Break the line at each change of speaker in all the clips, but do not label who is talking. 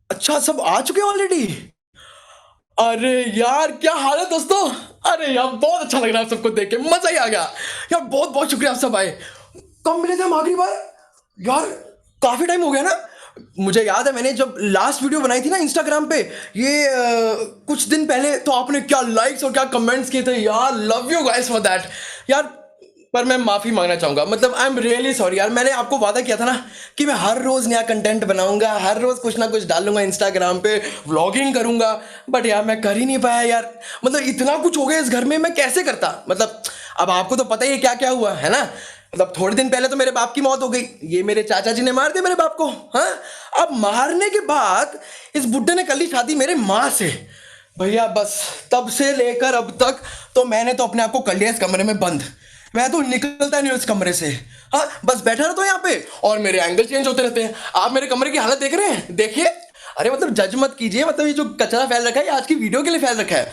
अच्छा, सब आ चुके ऑलरेडी। अरे यार, क्या हाल है दोस्तों। अरे यार, बहुत अच्छा लग रहा है सबको देख के, मजा ही आ गया। यार बहुत बहुत शुक्रिया, आप सब आए। कब मिले थे हम आखिरी बार? यार काफी टाइम हो गया ना। मुझे याद है, मैंने जब लास्ट वीडियो बनाई थी ना इंस्टाग्राम पे, ये कुछ दिन पहले, तो आपने क्या लाइक्स और क्या कमेंट्स किए थे यार। Love you guys for that यार। पर मैं माफी मांगना चाहूंगा, मतलब आई एम रियली सॉरी यार। मैंने आपको वादा किया था ना कि मैं हर रोज नया कंटेंट बनाऊंगा, हर रोज कुछ ना कुछ डालूंगा इंस्टाग्राम पे, व्लॉगिंग करूंगा। बट यार मैं कर ही नहीं पाया यार। मतलब इतना कुछ हो गया इस घर में, मैं कैसे करता। मतलब अब आपको तो पता ही है क्या क्या हुआ है ना। मतलब थोड़े दिन पहले तो मेरे बाप की मौत हो गई, ये मेरे चाचा जी ने मार दिया मेरे बाप को। हाँ, अब मारने के बाद इस बुड्ढे ने कर ली शादी मेरे माँ से। भैया बस, तब से लेकर अब तक तो मैंने तो अपने आप को कर लिया इस कमरे में बंद। मैं तो निकलता नहीं हूँ इस कमरे से। हाँ, बस बैठा रहता हूँ यहाँ पे और मेरे एंगल चेंज होते रहते हैं। आप मेरे कमरे की हालत देख रहे हैं, देखिए। अरे मतलब जज मत कीजिए, मतलब ये जो कचरा फैल रखा है ये आज की वीडियो के लिए फैल रखा है।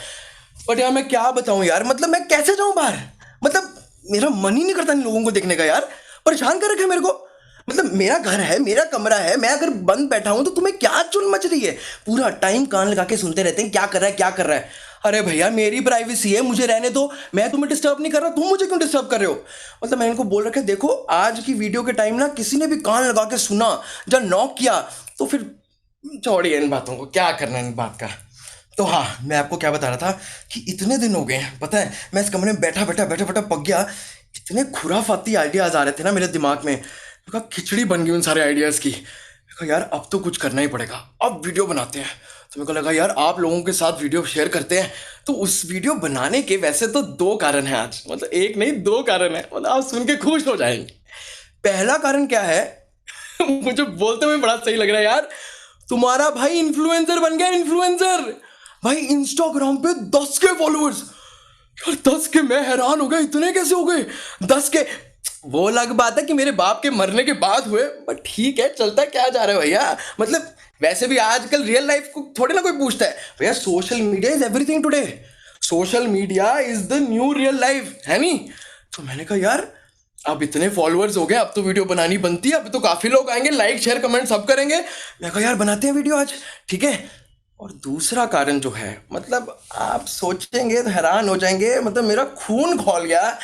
बट यार मैं क्या बताऊं यार, मतलब मैं कैसे जाऊं बाहर। मतलब मेरा मन ही नहीं करता इन लोगों को देखने का यार। परेशान कर रखे हैं मेरे को। मतलब मेरा घर है, मेरा कमरा है, मैं अगर बंद बैठा हूं तो तुम्हें क्या चुल मच रही है। पूरा टाइम कान लगा के सुनते रहते हैं क्या कर रहा है क्या कर रहा है। अरे भैया मेरी प्राइवेसी है, मुझे रहने दो। मैं तुम्हें डिस्टर्ब नहीं कर रहा, तुम मुझे क्यों डिस्टर्ब कर रहे हो। मतलब मैंने इनको बोल रखा है, देखो आज की वीडियो के टाइम ना किसी ने भी कान लगा के सुना, जब नॉक किया, तो फिर छोड़िए इन बातों को, क्या करना है इन बात का। तो हाँ, मैं आपको क्या बता रहा था कि इतने दिन हो गए हैं, पता है मैं इस कमरे में बैठा बैठा बैठा बैठा पक गया। इतने खुराफाती आइडियाज आ रहे थे ना मेरे दिमाग में। मैं कहा खिचड़ी बन गई उन सारे आइडियाज की। मैं कहा यार अब तो कुछ करना ही पड़ेगा, अब वीडियो बनाते हैं। तो मेरे को लगा यार आप लोगों के साथ वीडियो शेयर करते हैं। तो उस वीडियो बनाने के वैसे तो दो कारण है आज, मतलब एक नहीं दो कारण है, मतलब आप सुन के खुश हो जाएंगे। पहला कारण क्या है मुझे बोलते हुए बड़ा सही लग रहा है यार। तुम्हारा भाई इन्फ्लुएंसर बन गया, इन्फ्लुएंसर। भाई इंस्टाग्राम पे 10 के फॉलोअर्स। यार 10 के, मैं हैरान हो गया, इतने कैसे हो गए 10 के। वो अलग बात है कि मेरे बाप के मरने के बाद हुए, बट ठीक है, चलता क्या जा रहा है भैया। मतलब वैसे भी आजकल रियल लाइफ को थोड़ी ना कोई पूछता है भैया। Social media is everything today. Social media is the nu real life, है नहीं। तो मैंने कहा यार अब इतने फॉलोअर्स हो गए, अब तो वीडियो बनानी बनती है, अब तो काफी लोग आएंगे, लाइक शेयर कमेंट सब करेंगे। मैं कहा यार बनाते हैं वीडियो आज, ठीक है। और दूसरा कारण जो है, मतलब आप सोचेंगे तो हैरान हो जाएंगे, मतलब मेरा खून खौल गया।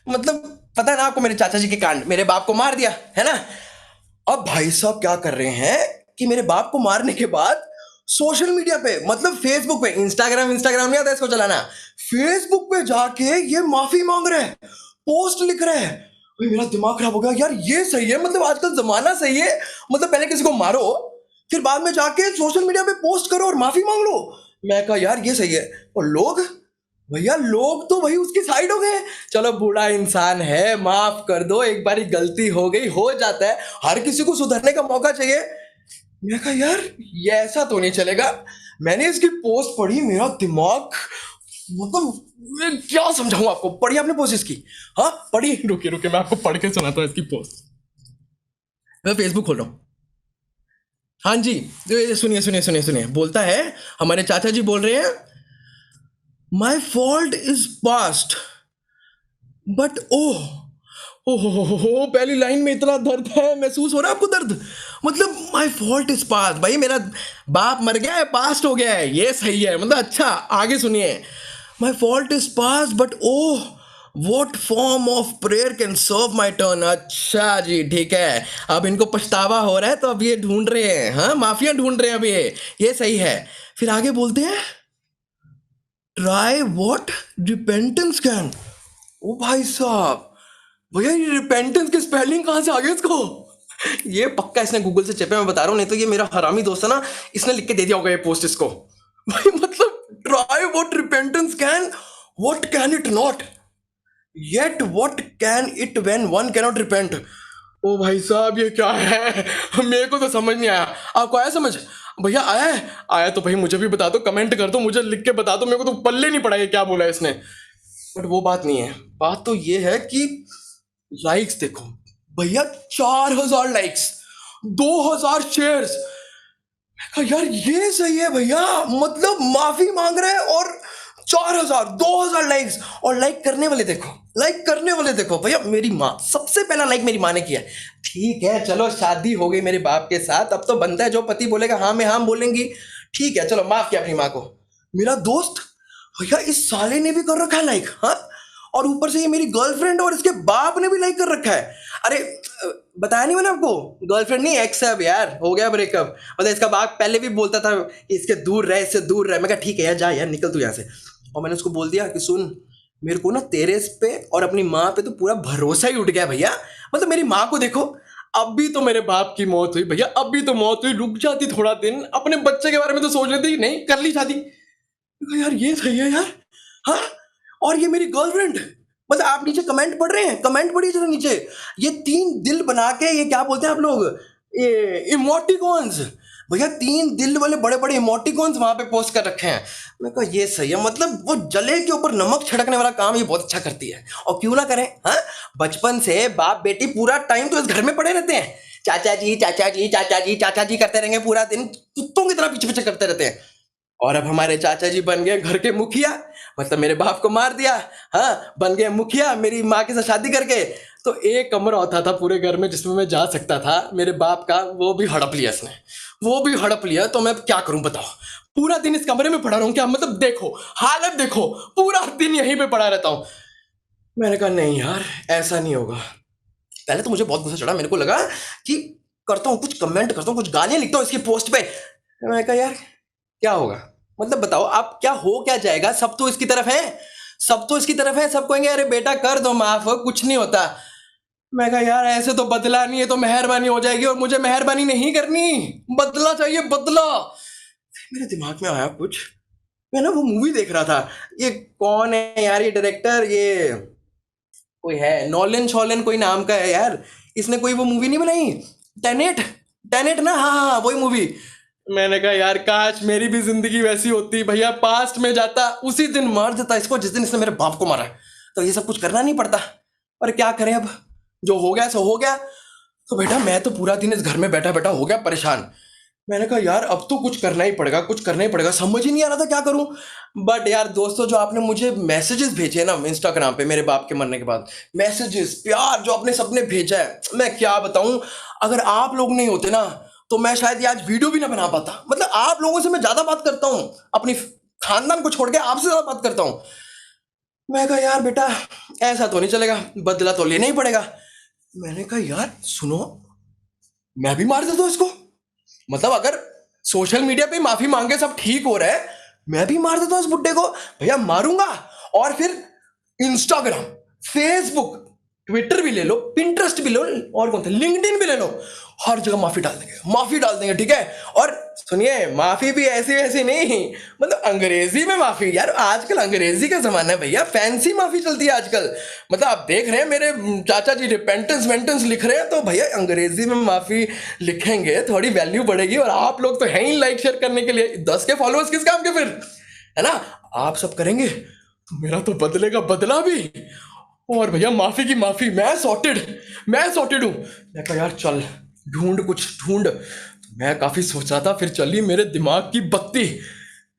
मतलब पता है ना आपको, मेरे चाचा जी के कांड, मेरे बाप को मार दिया है ना। अब भाई साहब क्या कर रहे हैं कि मेरे बाप को मारने के बाद सोशल मीडिया पे, मतलब फेसबुक पे, इंस्टाग्राम इंस्टाग्राम नहीं आता इसको चलाना, फेसबुक पे जाके ये माफी मांग रहे हैं, पोस्ट लिख रहे हैं। भाई मेरा दिमाग खराब हो गया यार, ये सही है, मतलब आजकल जमाना सही है। मतलब पहले किसी को मारो, फिर बाद में जाके सोशल मीडिया पे पोस्ट करो और माफी मांग लो। मैं कहा यार ये सही है। और लोग, भैया लोग तो वही उसकी साइड हो गए। चलो बूढ़ा इंसान है, माफ कर दो, एक बारी गलती हो गई, हो जाता है, हर किसी को सुधरने का मौका चाहिए। मैं कहा यार ये ऐसा तो नहीं चलेगा। मैंने इसकी पोस्ट पढ़ी, मेरा दिमाग, मतलब मैं क्या समझाऊं आपको। पढ़ी आपने पोस्ट इसकी? हाँ पढ़ी, रुकिए रुकिए मैं आपको पढ़ के सुनाता हूँ इसकी पोस्ट। मैं फेसबुक खोल रहा हूँ। हाँ जी, ये सुनिए सुनिए सुनिए सुनिए, बोलता है, हमारे चाचा जी बोल रहे हैं, माई फॉल्ट इज पास्ट बट ओह, हो पहली लाइन में इतना दर्द है, महसूस हो रहा है आपको दर्द। मतलब माई फॉल्ट इज पास्ट, भाई मेरा बाप मर गया है, पास्ट हो गया है, ये सही है। मतलब अच्छा आगे सुनिए, my fault is past but oh what form of prayer can serve my turn. अच्छा जी ठीक है, अब इनको पछतावा हो रहा है, तो अब ये ढूंढ रहे हैं, हाँ माफिया ढूंढ रहे हैं अब ये सही है। फिर आगे बोलते हैं, ट्राई वॉट रिपेंटेंस कैन। ओ भाई साहब, भैया ये रिपेंटेंस की स्पेलिंग कहां से आ गई इसको। ये पक्का इसने गूगल से चेपे, मैं बता रहा हूं, नहीं तो ये मेरा हरामी दोस्त है ना, इसने लिख के दे दिया होगा ये पोस्ट इसको। भाई मतलब try what repentance can, what can it not, yet what can it when one can not repent. ओ भाई साहब ये क्या है, मेरे को तो समझ नहीं आया, आपको आया समझ? भैया आया है? आया तो भाई मुझे भी बता दो, कमेंट कर दो, मुझे लिख के बता दो, मेरे को तो पल्ले नहीं पड़ा ये क्या बोला इसने। बट वो बात नहीं है, बात तो ये है कि लाइक्स देखो भैया, 4,000 लाइक्स, 2,000 शेयर्स। यार ये सही है भैया, मतलब माफी मांग रहे हैं और 4,000 2,000 लाइक्स। और लाइक करने वाले देखो, लाइक करने वाले देखो भैया, मेरी माँ सबसे पहला लाइक मेरी माँ ने किया। ठीक है चलो, शादी हो गई मेरे बाप के साथ, अब तो बनता है जो पति बोलेगा हाँ में हाँ बोलेंगी, ठीक है चलो माफ किया अपनी माँ को। मेरा दोस्त भैया इस साले ने भी कर रखा है लाइक, हाँ, और ऊपर से ये मेरी गर्लफ्रेंड और इसके बाप ने भी लाइक कर रखा है। अरे बताया नहीं मैंने आपको, गर्लफ्रेंड नहीं एक्स है अब यार, हो गया ब्रेकअप। मतलब इसका बाप पहले भी बोलता था इसके दूर रहे, इससे दूर रहे। मैं कहा ठीक है यार, जा यार निकल तू यहाँ से। और मैंने उसको बोल दिया कि सुन, मेरे को ना तेरे पे और अपनी माँ पे तो पूरा भरोसा ही उठ गया भैया। मतलब मेरी माँ को देखो, अब भी तो मेरे बाप की मौत हुई भैया, अब भी तो मौत हुई, रुक जाती थोड़ा दिन, अपने बच्चे के बारे में तो सोच लेती, नहीं कर ली शादी। यार ये सही है यार, हाँ। और ये मेरी गर्लफ्रेंड, मतलब आप नीचे कमेंट पढ़ रहे हैं, कमेंट पढ़िए जरा नीचे, ये 3 दिल बना के, ये क्या बोलते हैं आप लोग, ये इमोटिकॉन्स भैया, 3 दिल वाले बड़े बड़े इमोटिकॉन्स वहां पे पोस्ट कर रखे हैं। मैं कहा ये सही है, मतलब वो जले के ऊपर नमक छिड़कने वाला काम ये बहुत अच्छा करती है। और क्यों ना करें, हाँ। बचपन से बाप बेटी पूरा टाइम तो इस घर में पड़े रहते हैं, चाचा जी चाचा जी चाचा जी चाचा जी करते रहेंगे पूरा दिन, कुत्तों की तरह पीछे पीछे करते रहते हैं। और अब हमारे चाचा जी बन गए घर के मुखिया, मतलब मेरे बाप को मार दिया, हाँ, बन गए मुखिया मेरी माँ के साथ शादी करके। तो एक कमरा होता था पूरे घर में जिसमें मैं जा सकता था मेरे बाप का, वो भी हड़प लिया इसने, वो भी हड़प लिया। तो मैं क्या करूं बताओ, पूरा दिन इस कमरे में पड़ा रहूं क्या? मतलब देखो हालत देखो, पूरा दिन यहीं पे पड़ा रहता हूं। मैंने कहा नहीं यार ऐसा नहीं होगा। पहले तो मुझे बहुत गुस्सा चढ़ा, मेरे को लगा कि करता हूँ कुछ, कमेंट करता हूँ कुछ, गालियां लिखता हूँ इसकी पोस्ट पे। मैंने कहा यार क्या होगा, मतलब बताओ आप, क्या हो क्या जाएगा, सब तो इसकी तरफ है, सब तो इसकी तरफ है, सब कहेंगे अरे बेटा कर दो माफ, कुछ नहीं होता। मैं कहा यार ऐसे तो बदला नहीं है तो मेहरबानी हो जाएगी, और मुझे मेहरबानी नहीं करनी, बदला चाहिए बदला। मेरे दिमाग में आया कुछ, मैं ना वो मूवी देख रहा था, ये कौन है यार ये डायरेक्टर, ये कोई है नॉलन शॉलन कोई नाम का है यार, इसने कोई वो मूवी नहीं बनाई, टेनेट, टेनेट ना, हाँ हाँ वही मूवी। मैंने कहा यार काश मेरी भी जिंदगी वैसी होती भैया, पास्ट में जाता, उसी दिन मार देता इसको जिस दिन इसने मेरे बाप को मारा, तो ये सब कुछ करना नहीं पड़ता। और क्या करें अब, जो हो गया सो हो गया। तो बेटा मैं तो पूरा दिन इस घर में बैठा बैठा हो गया परेशान। मैंने कहा यार अब तो कुछ करना ही पड़ेगा, कुछ करना ही पड़ेगा, समझ ही नहीं आ रहा था क्या करूं। बट यार दोस्तों, जो आपने मुझे मैसेजेस भेजे ना इंस्टाग्राम पे मेरे बाप के मरने के बाद, मैसेजेस प्यार जो आपने सबने भेजा है, मैं क्या बताऊं, अगर आप लोग नहीं होते ना तो मैं शायद ये आज वीडियो भी ना बना पाता। मतलब आप लोगों से मैं ज्यादा बात करता हूं, अपनी खानदान को छोड़ के आपसे ज्यादा बात करता हूं। मैं कहा यार बेटा ऐसा तो नहीं चलेगा, बदला तो लेना ही पड़ेगा। मैंने कहा यार सुनो, मैं भी मार देता हूं इसको, मतलब अगर सोशल मीडिया पे माफी मांगे सब ठीक हो रहा है, मैं भी मार देता हूं इस बुड्ढे को भैया, मारूंगा। और फिर इंस्टाग्राम, फेसबुक, ट्विटर भी ले लो, पिंटरेस्ट भी लो, और कौन सा लिंक्डइन भी ले लो, हर जगह माफी डाल देंगे, माफी डाल देंगे, ठीक है। और सुनिए माफी भी ऐसी वैसी नहीं, मतलब अंग्रेजी में माफी, यार आजकल अंग्रेजी का जमाना है भैया, फैंसी माफी चलती है आजकल। मतलब आप देख रहे हैं मेरे चाचा जी रिपेंटेंस वेंटेंस लिख रहे हैं, तो भैया अंग्रेजी में माफी लिखेंगे थोड़ी वैल्यू बढ़ेगी। और आप लोग तो हैं ही लाइक शेयर करने के लिए, 10 के फॉलोअर्स किस काम के फिर, है ना, आप सब करेंगे तो मेरा तो बदले का बदला भी, और भैया माफी की माफी, मैं सॉर्टेड हूं। मैं कहा यार चल ढूंढ कुछ ढूंढ। तो मैं काफी सोच रहा था, फिर चली मेरे दिमाग की बत्ती,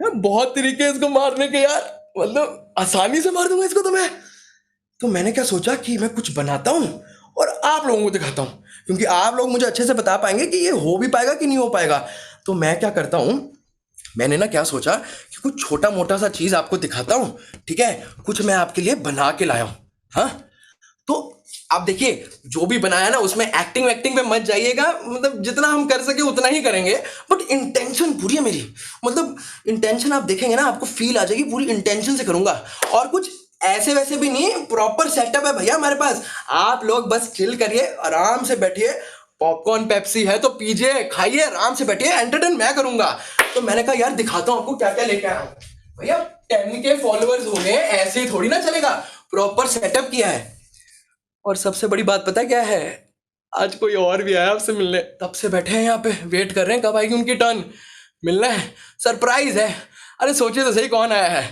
बहुत तरीके इसको मारने के यार, मतलब आसानी से मार दूंगा इसको तो मैं। तो मैंने क्या सोचा कि मैं कुछ बनाता हूं और आप लोगों को दिखाता हूं, क्योंकि आप लोग मुझे अच्छे से बता पाएंगे कि ये हो भी पाएगा कि नहीं हो पाएगा। तो मैं क्या करता हूं, मैंने ना क्या सोचा कि कुछ छोटा मोटा सा चीज आपको दिखाता हूं, ठीक है, कुछ मैं आपके लिए बना के लाया हूं, हाँ। तो आप देखिए जो भी बनाया ना उसमें एक्टिंग वैक्टिंग पे मत जाइएगा, मतलब जितना हम कर सके उतना ही करेंगे, बट इंटेंशन पूरी है मेरी, मतलब इंटेंशन आप देखेंगे ना आपको फील आ जाएगी, पूरी इंटेंशन से करूंगा। और कुछ ऐसे वैसे भी नहीं, प्रॉपर सेटअप है भैया हमारे पास। आप लोग बस चिल करिए, आराम से बैठिए, पॉपकॉर्न पेप्सी है तो पीजिए, खाइए, आराम से बैठिए, एंटरटेन मैं करूंगा। तो मैंने कहा यार दिखाता हूं आपको क्या क्या लेके आया हूं भैया। 10 के फॉलोअर्स हो गए, ऐसे ही थोड़ी ना चलेगा, प्रॉपर सेटअप किया है। और सबसे बड़ी बात पता है क्या है, आज कोई और भी आया आपसे मिलने, तब से बैठे हैं यहाँ पे वेट कर रहे हैं कब आएगी उनकी टर्न, मिलना है, सरप्राइज है। अरे सोचिए तो सही कौन आया है,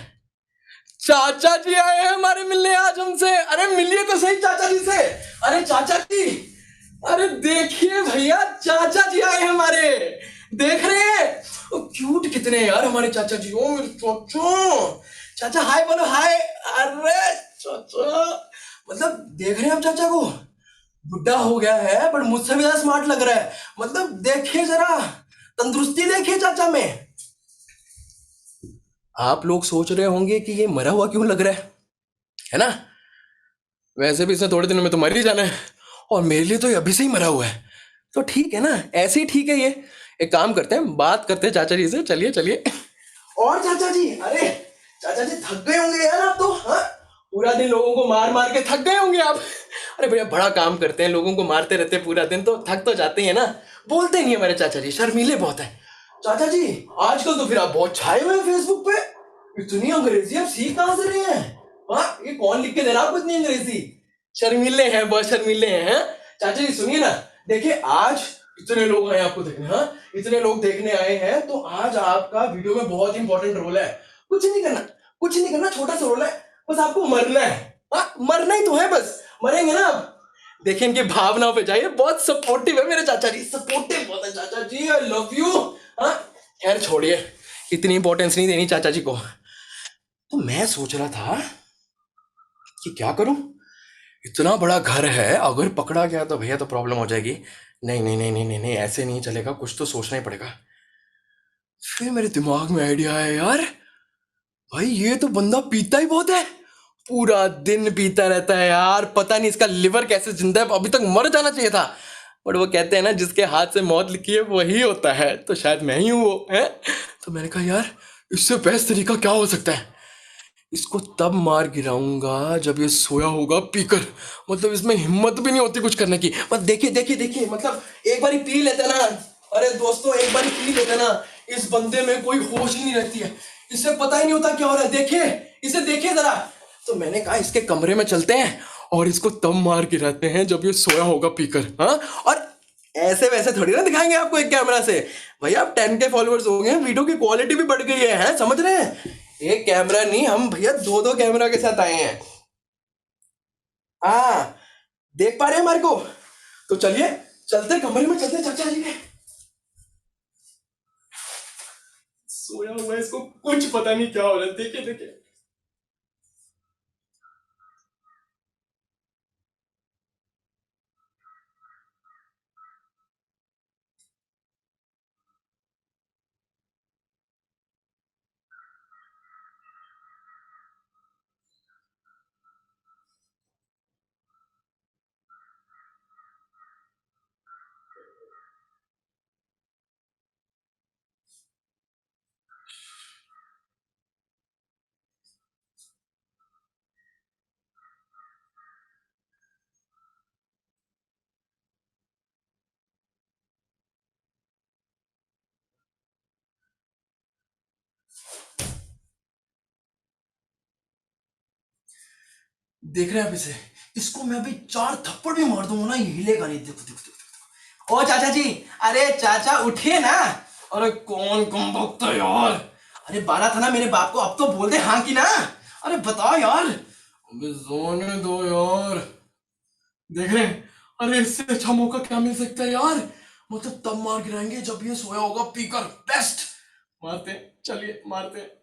चाचा जी आए हैं हमारे मिलने आज हमसे। अरे मिलिए तो सही चाचा जी से, अरे चाचा जी, अरे देखिए भैया चाचा जी आए हैं हमारे, देख रहे हैं क्यूट कितने यार हमारे चाचा जी। ओ मेरे चाचा, चाचा हाय बोलो हाय। अरे चाचा, मतलब देख रहे हैं आप चाचा को, बुढ़ा हो गया है पर मुझसे भी ज्यादा स्मार्ट लग रहा है। मतलब देखिए जरा, तंदुरुस्ती देखिए चाचा में। आप लोग सोच रहे होंगे कि ये मरा हुआ क्यों लग रहा है ना? वैसे भी इसने थोड़े दिनों में तो मर ही जाना है, और मेरे लिए तो ये अभी से ही मरा हुआ है, तो ठीक है ना, ऐसे ही ठीक है ये। एक काम करते हैं, बात करते हैं चाचा जी से, चलिए चलिए। और चाचा जी, अरे चाचा जी थक गए होंगे यार आप तो, हाँ? पूरा दिन लोगों को मार मार के थक गए होंगे आप। अरे भैया बड़ा काम करते हैं, लोगों को मारते रहते हैं पूरा दिन, तो थक तो जाते हैं ना। बोलते नहीं है मेरे चाचा जी, शर्मीले बहुत है। चाचा जी आजकल तो फिर आप बहुत छाए हुए हैं फेसबुक पे। इतनी अंग्रेजी आप सीख कहां से रहे हैं? हाँ, ये कौन लिख के दे रहा है आपको इतनी अंग्रेजी? शर्मीले हैं, बहुत शर्मीले हैं, हाँ? चाचा जी सुनिए ना, देखिए आज इतने लोग आए आपको देखने, हाँ इतने लोग देखने आए हैं, तो आज आपका वीडियो में बहुत इंपॉर्टेंट रोल है। कुछ नहीं करना, कुछ नहीं करना, छोटा सा रोल है, बस आपको मरना है। हाँ मरना ही तो है, बस मरेंगे ना आप। देखिए इनकी भावनाओं पे जाइए, बहुत सपोर्टिव है मेरे चाचा जी, सपोर्टिव बहुत है चाचा जी, आई लव यू। हाँ खैर छोड़िए, इतनी इंपॉर्टेंस नहीं देनी चाचा जी को। तो मैं सोच रहा था कि क्या करूं, इतना बड़ा घर है, अगर पकड़ा गया तो भैया तो प्रॉब्लम हो जाएगी। नहीं नहीं नहीं नहीं नहीं नहीं, ऐसे नहीं चलेगा, कुछ तो सोचना ही पड़ेगा। फिर मेरे दिमाग में आइडिया आया, यार भाई ये तो बंदा पीता ही बहुत है, पूरा दिन पीता रहता है यार, पता नहीं इसका लिवर कैसे जिंदा है, अभी तक मर जाना चाहिए था। बट वो कहते हैं ना, जिसके हाथ से मौत लिखी है वही होता है, तो शायद मैं ही हूं वो है। तो मैंने कहा यार, इससे बेस्ट तरीका क्या हो सकता है, इसको तब मार गिराऊंगा जब ये सोया होगा पीकर। मतलब इसमें हिम्मत भी नहीं होती कुछ करने की। मतलब देखिए देखिए देखिए, मतलब एक बार पी लेते ना, अरे दोस्तों एक बार पी लेते ना, इस बंदे में कोई होश ही नहीं रहती है, इसे पता ही नहीं होता क्या हो रहा है। देखिए इसे, देखिए जरा। तो मैंने कहा इसके कमरे में चलते हैं और इसको तब मार गिराते हैं जब ये सोया होगा पीकर, हाँ? और ऐसे वैसे थोड़ी ना दिखाएंगे आपको एक कैमरा से। भैया आप 10K फॉलोअर्स हो गए, वीडियो की क्वालिटी भी बढ़ गई है, समझ रहे हैं? एक कैमरा नहीं, हम भैया दो दो कैमरा के साथ आए हैं। हाँ देख पा रहे हैं हमारे को? तो चलिए चलते कमरे में, चलते चाचा जी के। सोया हुआ है, इसको कुछ पता नहीं क्या हो रहा है, देखिए देखिए। देख रहे हैं आप इसे, इसको मैं अभी 4 थप्पड़ भी मार दूंगा ना, ये हिलेगा नहीं। देखो देखो देखो। ओ चाचा जी, अरे चाचा उठिए ना। अरे कौन कम वक्त है यार? अरे बारा था ना मेरे बाप को, अब तो बोल दे हाँ कि ना। अरे बताओ यार। अबे सोने दो यार। देख रहे हैं, अरे इससे अच्छा मौका क्या मिल सकता है यार? मतलब तब मार गिराएंगे जब ये सोया होगा पीकर, बेस्ट। मारते हैं, चलिए मारते हैं।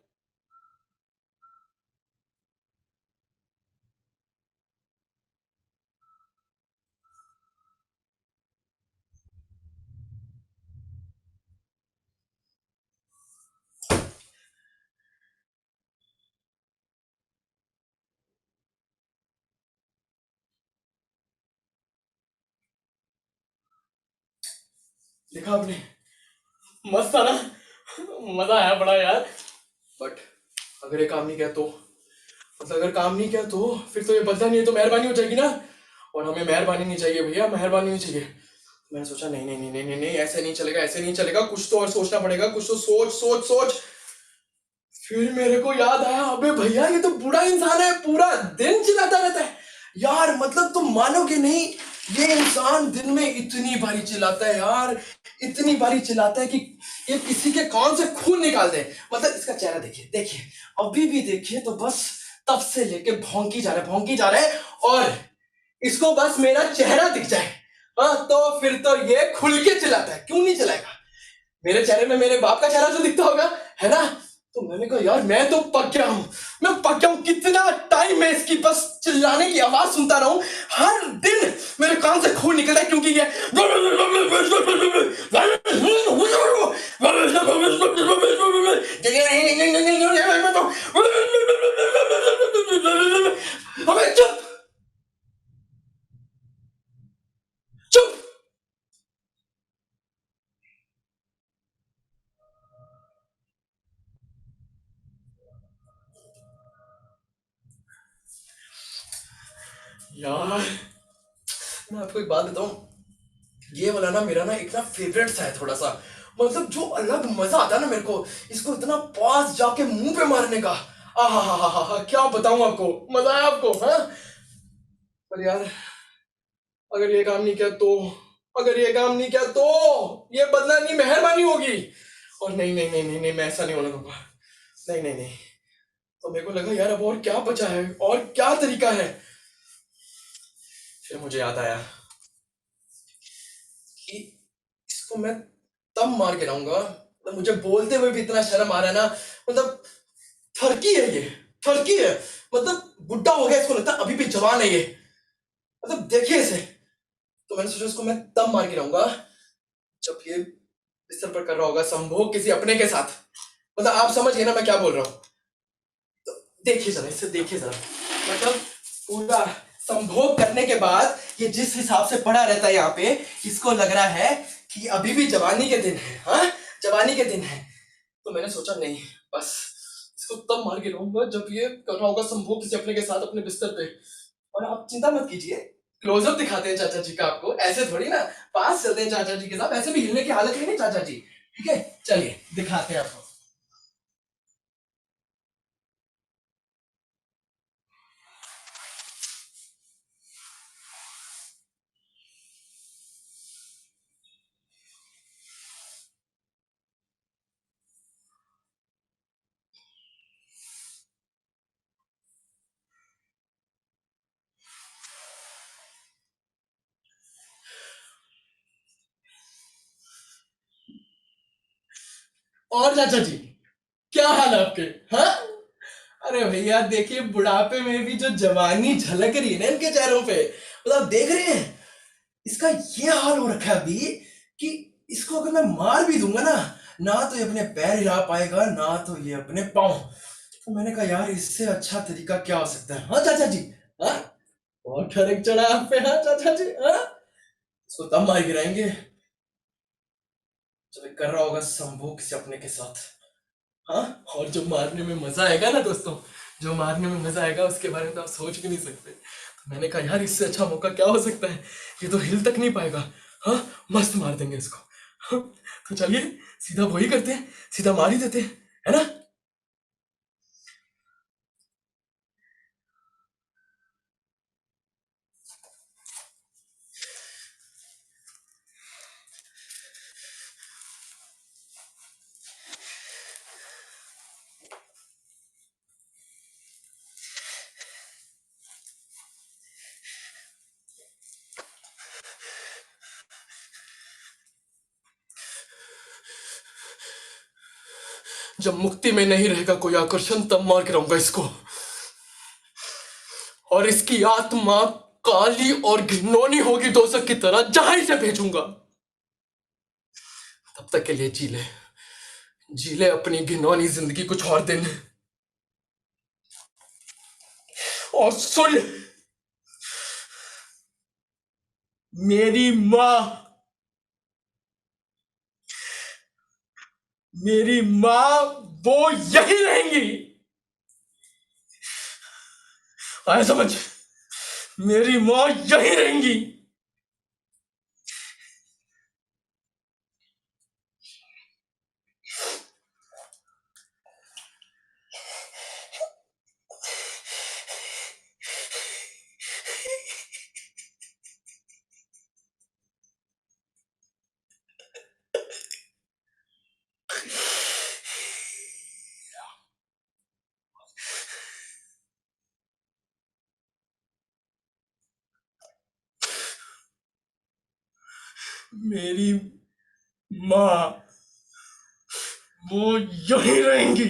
देखा आपने, मस्त था ना? मजा आया बड़ा यार। बट अगर ये काम नहीं किया तो, मतलब अगर काम नहीं किया तो फिर तो ये बदला नहीं है तो मेहरबानी हो जाएगी ना, और हमें मेहरबानी नहीं चाहिए भैया, मेहरबानी नहीं चाहिए। मैंने सोचा नहीं नहीं नहीं नहीं नहीं नहीं, ऐसे नहीं चलेगा, ऐसे नहीं चलेगा, कुछ तो और सोचना पड़ेगा, कुछ तो सोच सोच सोच। फिर मेरे को याद आया, अबे भैया ये तो बुरा इंसान है, पूरा दिन चिल्लाता रहता है यार। मतलब तुम मानोगे नहीं, ये इंसान दिन में इतनी बारी चिल्लाता है यार, इतनी बारी चिल्लाता है कि ये किसी के कान से खून निकाल दे। मतलब इसका चेहरा देखिए देखिए, अभी भी देखिए तो बस तब से लेके भौंकी जा रहा है, भौंकी जा रहा है, और इसको बस मेरा चेहरा दिख जाए, हाँ तो फिर तो ये खुल के चिल्लाता है। क्यों नहीं चिल्लाएगा? मेरे चेहरे में मेरे बाप का चेहरा तो दिखता होगा, है ना? तो मैंने कहा यार मैं तो पक गया हूँ, मैं पक गया हूँ। कितना टाइम मैं इसकी बस चिल्लाने की आवाज सुनता रहूं। हर दिन मेरे कान से खून निकलता है क्योंकि ये अबे चुप चुप। यार मैं आपको एक बात बताऊं, ये वाला ना मेरा ना इतना फेवरेट सा है थोड़ा सा। मतलब जो अलग मजा आता है ना मेरे को इसको इतना पास जाके मुंह पे मारने का। आहा हा हा हा, क्या बताऊं आपको, मजा आया आपको? हाँ पर यार अगर ये काम नहीं किया तो, अगर ये काम नहीं किया तो ये बदला नहीं मेहरबानी होगी। और नहीं नहीं नहीं नहीं नहीं, मैं ऐसा नहीं होने दूंगा। नहीं नहीं नहीं। तो मेरे को लगा यार अब और क्या बचा है, और क्या तरीका है। फिर मुझे याद आया कि इसको मैं तब मार के लाऊंगा, मतलब मुझे बोलते हुए भी इतना शर्म आ रहा है ना। मतलब थरकी है ये, थरकी है। मतलब बुढ़ा हो गया, इसको लगता है अभी भी जवान है ये। मतलब देखिए इसे। तो मैंने सोचा इसको मैं तब मार के लाऊंगा जब ये बिस्तर पर कर रहा होगा संभोग किसी अपने के साथ। मतलब आप समझ गए ना मैं क्या बोल रहा हूँ? तो देखिए जरा इसे, देखिए जरा। मतलब पूरा संभोग करने के बाद ये जिस हिसाब से पड़ा रहता है यहाँ पे, इसको लग रहा है कि अभी भी जवानी के दिन है। हाँ जवानी के दिन है। तो मैंने सोचा नहीं, बस इसको तब मार के लाऊंगा जब ये कर रहा होगा संभोग किसी अपने के साथ अपने बिस्तर पे। और आप चिंता मत कीजिए, क्लोजअप दिखाते हैं चाचा जी का आपको, ऐसे थोड़ी ना। पास चलते हैं चाचा जी के साथ, ऐसे भी हिलने की हालत में नहीं चाचा जी। ठीक है चलिए दिखाते हैं आपको। और चाचा जी क्या हाल है आपके? हाँ अरे भैया देखिए, बुढ़ापे में भी जो जवानी झलक रही है ना इनके चेहरों पे, मतलब आप देख रहे हैं। इसका ये हाल हो रखा है अभी कि इसको अगर मैं मार भी दूंगा ना, ना तो ये अपने पैर हिला पाएगा ना तो ये अपने पाँव। तो मैंने कहा यार इससे अच्छा तरीका क्या हो सकता है? हाँ चाचा जी। हाँ बहुत ठरक चढ़ा आप पे। हाँ चाचा जी। हाँ इसको तब मार गिराएंगे जब ये कर रहा होगा संभोग से अपने के साथ। हाँ और जो मारने में मजा आएगा ना दोस्तों, जो मारने में मजा आएगा उसके बारे में तो आप सोच भी नहीं सकते। तो मैंने कहा यार इससे अच्छा मौका क्या हो सकता है, ये तो हिल तक नहीं पाएगा। हाँ मस्त मार देंगे इसको। हाँ, तो चलिए सीधा वही करते हैं, सीधा मार ही देते हैं, है ना? जब मुक्ति में नहीं रहेगा कोई आकर्षण तब मार गिराऊंगा इसको। और इसकी आत्मा काली और घिनौनी होगी दोजख की तरह, जहां से भेजूंगा। तब तक के लिए जी ले, जी ले अपनी घिनौनी जिंदगी कुछ और दिन। और सुन, मेरी माँ, मेरी माँ वो यही रहेंगी। आया समझ? मेरी माँ यही रहेंगी। मेरी माँ वो यही रहेंगी।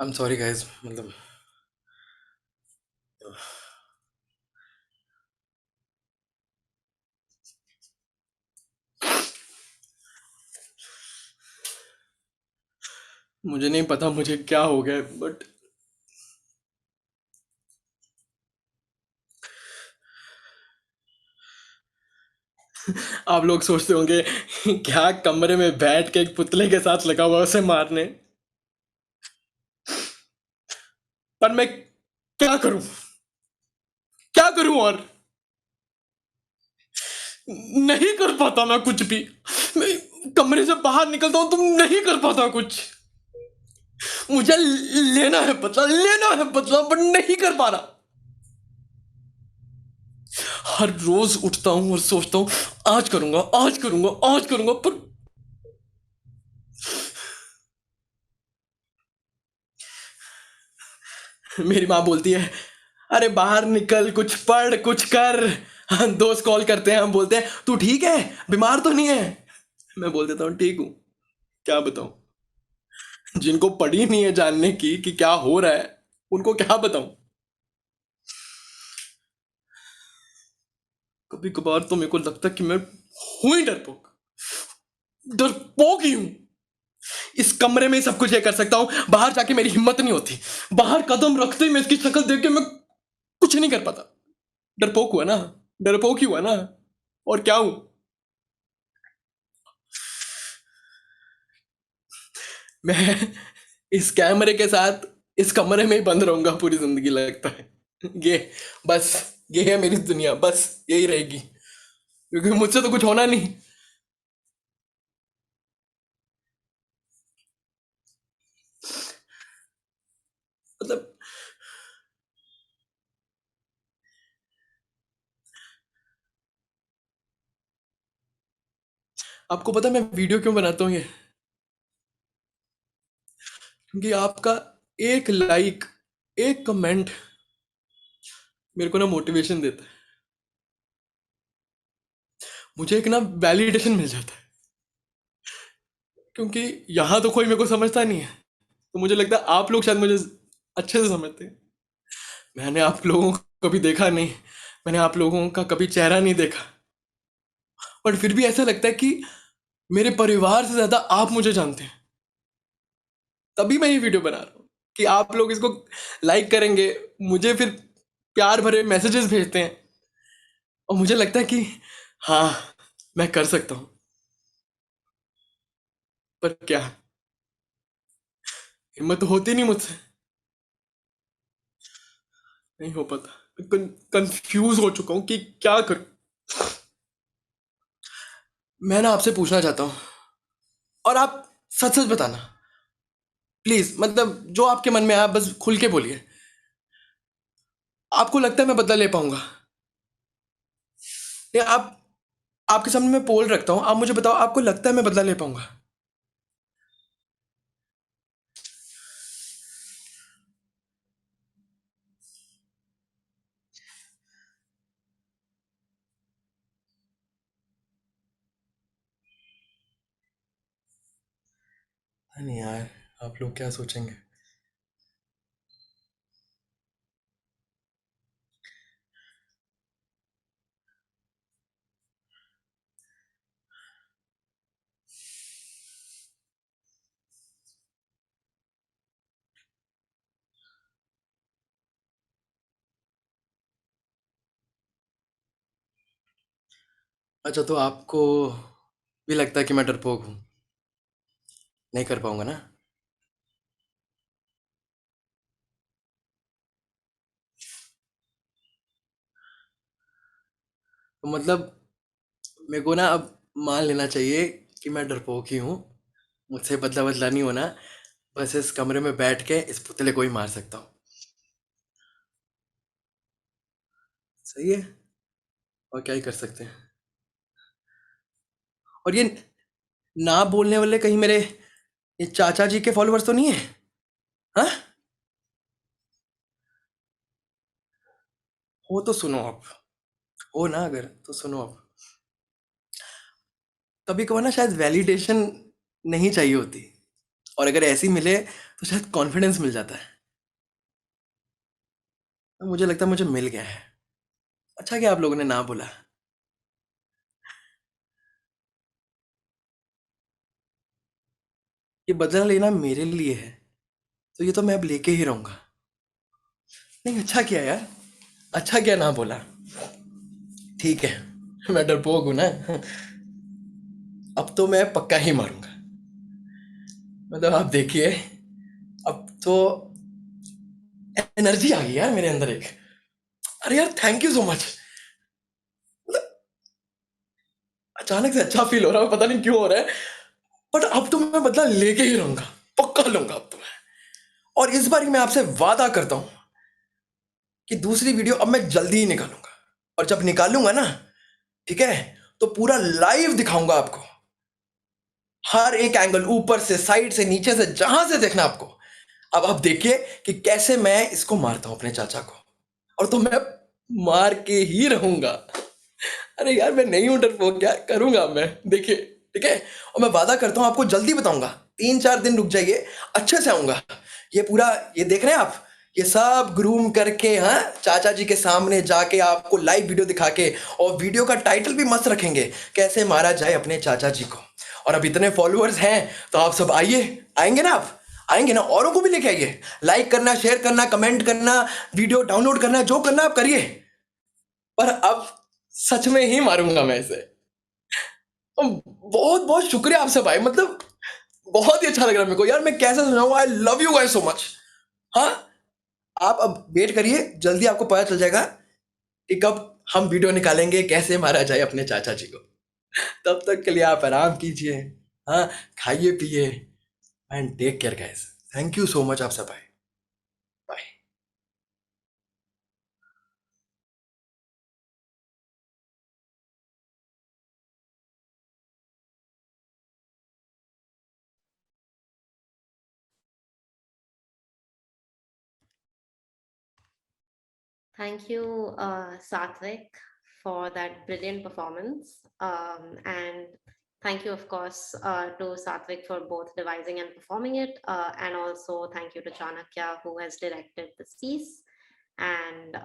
आई एम सॉरी गाइस, मतलब मुझे नहीं पता मुझे क्या हो गया, बट आप लोग सोचते होंगे क्या कमरे में बैठ के एक पुतले के साथ लगा हुआ उसे मारने, पर मैं क्या करूं, क्या करूं, और नहीं कर पाता मैं कुछ भी। मैं कमरे से बाहर निकलता हूं तो नहीं कर पाता कुछ। मुझे लेना है बदला, पर नहीं कर पा रहा। हर रोज उठता हूं और सोचता हूं आज करूंगा, आज करूंगा, आज करूंगा, पर मेरी माँ बोलती है अरे बाहर निकल, कुछ पढ़, कुछ कर। दोस्त कॉल करते हैं, हम बोलते हैं तू ठीक है, बीमार तो नहीं है। मैं बोल देता हूँ ठीक हूँ, क्या बताऊं। जिनको पड़ी नहीं है जानने की कि क्या हो रहा है, उनको क्या बताऊं। कभी कभार तो मेरे को लगता है कि मैं हूं ही डरपोक, डरपोक ही हूं। इस कमरे में ही सब कुछ ये कर सकता हूं, बाहर जाके मेरी हिम्मत नहीं होती। बाहर कदम रखते ही मैं इसकी शक्ल देख के मैं कुछ नहीं कर पाता। डरपोक हुआ ना, डरपोक ही हुआ ना, और क्या हूं। मैं इस कैमरे के साथ इस कमरे में ही बंद रहूंगा पूरी जिंदगी, लगता है। ये बस, ये है मेरी दुनिया, बस यही रहेगी, क्योंकि मुझसे तो कुछ होना नहीं। मतलब आपको पता है मैं वीडियो क्यों बनाता हूँ ये? क्योंकि आपका एक लाइक, एक कमेंट मेरे को ना मोटिवेशन देता है। मुझे एक ना वैलिडेशन मिल जाता है, क्योंकि यहाँ तो कोई मेरे को समझता नहीं है, तो मुझे लगता है आप लोग शायद मुझे अच्छे से समझते हैं। मैंने आप लोगों को कभी देखा नहीं, मैंने आप लोगों का कभी चेहरा नहीं देखा, पर फिर भी ऐसा लगता है कि मेरे परिवार से ज्यादा आप मुझे जानते हैं। तभी मैं ये वीडियो बना रहा हूँ कि आप लोग इसको लाइक करेंगे, मुझे फिर प्यार भरे मैसेजेस भेजते हैं, और मुझे लगता है कि हाँ, मैं कर सकता हूँ। पर क्या, हिम्मत तो होती नहीं मुझसे, नहीं हो पाता। कंफ्यूज हो चुका हूँ कि क्या करूँ। मैं ना आपसे पूछना चाहता हूँ, और आप सच सच बताना प्लीज, मतलब जो आपके मन में आया बस खुल के बोलिए। आपको लगता है मैं बदला ले पाऊंगा? नहीं, आप, आपके सामने मैं पोल रखता हूँ, आप मुझे बताओ आपको लगता है मैं बदला ले पाऊंगा? नहीं यार, आप लोग क्या सोचेंगे। अच्छा, तो आपको भी लगता है कि मैं डरपोक हूँ, नहीं कर पाऊंगा ना? तो मतलब मेरे को ना अब मान लेना चाहिए कि मैं डरपोक ही हूँ, मुझसे बदला बदला नहीं होना। बस इस कमरे में बैठ के इस पुतले को ही मार सकता हूँ। सही है, और क्या ही कर सकते हैं। और ये ना बोलने वाले कहीं मेरे ये चाचा जी के फॉलोअर्स तो नहीं है? हाँ, हो तो सुनो आप, हो ना अगर तो सुनो आप। कभी कभार ना शायद वैलिडेशन नहीं चाहिए होती, और अगर ऐसी मिले तो शायद कॉन्फिडेंस मिल जाता है। तो मुझे लगता है मुझे मिल गया है। अच्छा क्या आप लोगों ने ना बोला। ये बदला लेना मेरे लिए है, तो ये तो मैं अब लेके ही रहूंगा। नहीं, अच्छा किया यार, अच्छा किया ना बोला। ठीक है, मैं डरपोक हूं ना। अब तो मैं पक्का ही मारूंगा। मतलब आप देखिए, अब तो एनर्जी आ गई यार मेरे अंदर एक। अरे यार, थैंक यू सो मच। अचानक से अच्छा फील हो रहा है, पता नहीं क्यों हो रहा है। बट अब तो मैं बदला लेके ही रहूंगा, पक्का लूंगा अब तो मैं। और इस बार मैं आपसे वादा करता हूं कि दूसरी वीडियो अब मैं जल्दी ही निकालूंगा। और जब निकालूंगा ना, ठीक है, तो पूरा लाइव दिखाऊंगा आपको। हर एक एंगल, ऊपर से, साइड से, नीचे से, जहां से देखना आपको। अब आप देखिए कि कैसे मैं इसको मारता हूं अपने चाचा को। और तो मैं मार के ही रहूंगा। अरे यार, मैं नहीं हूं डरपोक, क्या करूंगा मैं, देखिए। ठीक है, और मैं वादा करता हूं आपको जल्दी बताऊंगा। 3-4 दिन रुक जाइए, अच्छे से आऊंगा। ये पूरा, ये देख रहे हैं आप, ये सब ग्रूम करके, हाँ, चाचा जी के सामने जाके आपको लाइव वीडियो दिखा के, और वीडियो का टाइटल भी मस्त रखेंगे, कैसे मारा जाए अपने चाचा जी को। और अब इतने फॉलोअर्स हैं तो आप सब आइए, आएंगे ना आप, आएंगे ना, औरों को भी लेके आइए। लाइक करना, शेयर करना, कमेंट करना, वीडियो डाउनलोड करना, जो करना आप करिए। पर अब सच में ही मारूंगा मैं इसे। बहुत बहुत शुक्रिया आपसे भाई, मतलब बहुत ही अच्छा लग रहा है मेरे को यार। मैं कैसे समझाऊं, I love you guys so much. हाँ, आप अब वेट करिए, जल्दी आपको पता चल जाएगा कि कब हम वीडियो निकालेंगे कैसे मारा जाए अपने चाचा जी को। तब तक के लिए आप आराम कीजिए, हाँ, खाइए पिए, and take care guys. Thank you so much आप सब भाई। Bye.
Thank you, Satvik, for that brilliant performance. And thank you, of course, to Satvik for both devising and performing it. And also thank you to Chanakya, who has directed this piece. And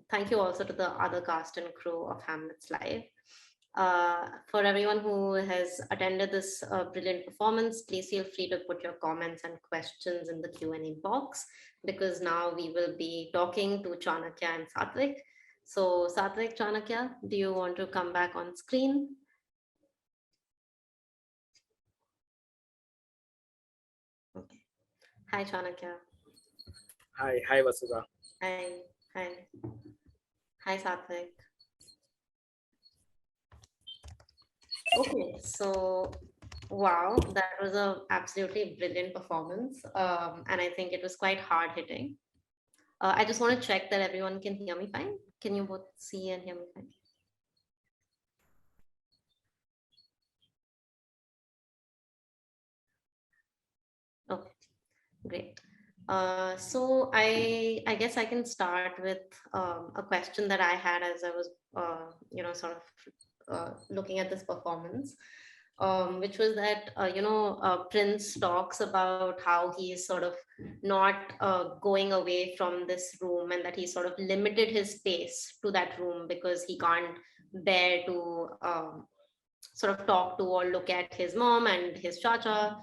thank you also to the other cast and crew of Hamlet's Live. For everyone who has attended this brilliant performance, please feel free to put your comments and questions in the Q&A box, because now we will be talking to Chanakya and Satvik. So Satvik, Chanakya, do you want to come back on screen? Okay. Hi, Chanakya.
Hi, Vasudha.
Hi, hi. Hi, Satvik. Okay, so wow, that was a absolutely brilliant performance. And I think it was quite hard hitting. I just want to check that everyone can hear me fine. Can you both see and hear me fine? Okay, great. So I guess I can start with a question that I had as I was sort of looking at this performance, which was that Prince talks about how he's sort of not going away from this room, and that he sort of limited his space to that room because he can't bear to sort of talk to or look at his mom and his cha-cha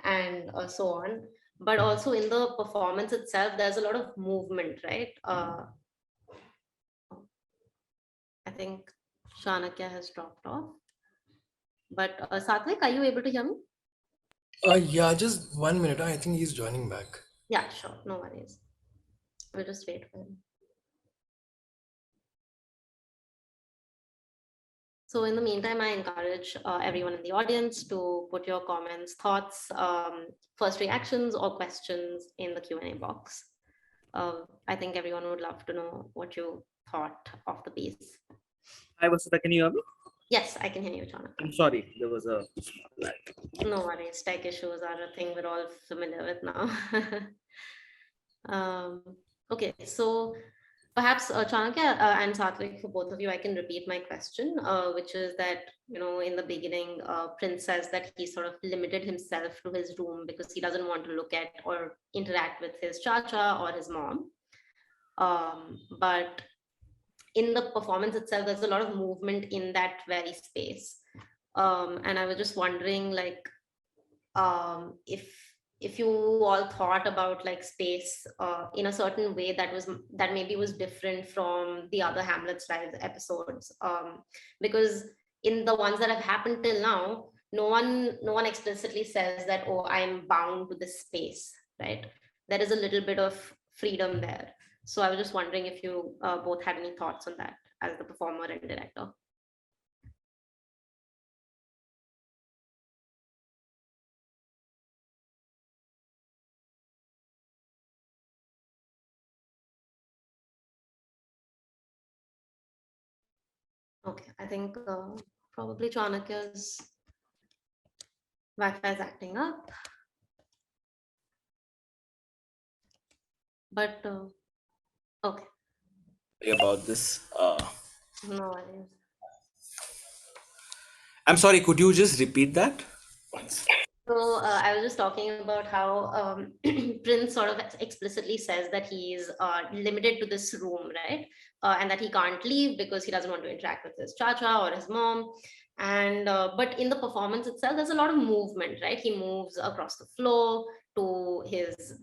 and so on. But also in the performance itself, there's a lot of movement, right? I think Shanakya has dropped off. But Satvik, are you able to hear me?
Yeah, just 1 minute, I think he's joining back.
Yeah, sure. No worries. We'll just wait for him. So in the meantime, I encourage everyone in the audience to put your comments, thoughts, first reactions or questions in the Q&A box. I think everyone would love to know what you thought of the piece.
Hi, Vasudha. Can you hear me?
Yes, I can hear you, Jonathan.
I'm sorry, there was a lag.
No worries. Tech issues are a thing we're all familiar with now. Okay, so Perhaps Chanakya and Satvik, for both of you, I can repeat my question, which is that, in the beginning, Prince says that he sort of limited himself to his room because he doesn't want to look at or interact with his cha-cha or his mom. But in the performance itself, there's a lot of movement in that very space. And I was just wondering, like, if you all thought about like space in a certain way that maybe was different from the other Hamlet's live episodes, because in the ones that have happened till now, no one explicitly says that, oh, I'm bound to this space, right? There is a little bit of freedom there. So I was just wondering if you both had any thoughts on that as the performer and director. Okay, I think probably Chanakya's Wi-Fi is acting up, but okay,
About this.
no worries.
I'm sorry, could you just repeat that once?
So I was just talking about how Prince sort of explicitly says that he's limited to this room, right? And that he can't leave because he doesn't want to interact with his cha-cha or his mom. And but in the performance itself, there's a lot of movement, right? He moves across the floor to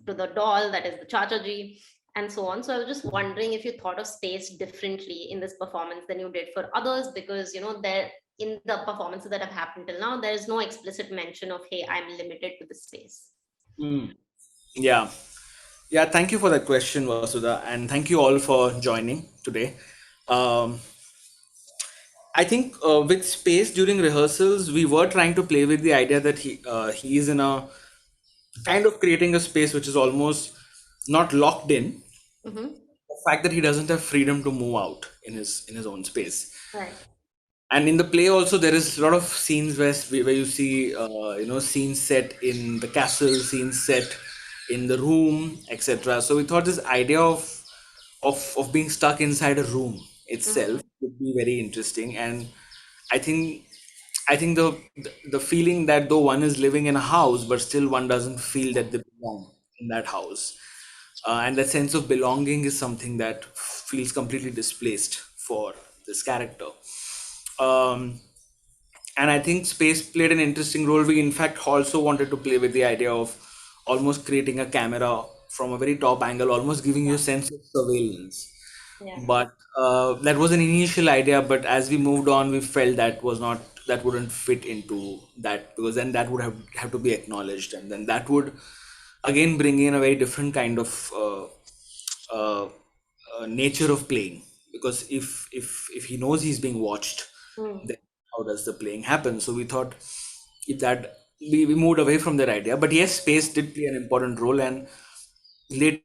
the doll that is the cha-cha-ji, and so on. So I was just wondering if you thought of space differently in this performance than you did for others, because there in the performances that have happened till now, there is no explicit mention of, hey, I'm limited to this space.
Yeah. Yeah, thank you for that question, Vasudha, and thank you all for joining today. Um, I think with space during rehearsals, we were trying to play with the idea that he is in a kind of creating a space which is almost not locked in.
Mm-hmm.
The fact that he doesn't have freedom to move out in his own space.
Right.
And in the play also there is a lot of scenes where you see scenes set in the castle, scenes set in the room, etc. So we thought this idea of being stuck inside a room
Mm-hmm.
itself would be very interesting. And i think I think the feeling that though one is living in a house but still one doesn't feel that they belong in that house, and that sense of belonging is something that feels completely displaced for this character. um, and I think space played an interesting role. We in fact also wanted to play with the idea of almost creating a camera from a very top angle, almost giving you a sense of surveillance.
Yeah.
But that was an initial idea, but as we moved on we felt that wouldn't fit into that, because then that would have to be acknowledged, and then that would again bring in a very different kind of uh, nature of playing, because if he knows he's being watched,
Mm.
then how does the playing happen? So we thought if that we moved away from that idea, but yes, space did play an important role. And later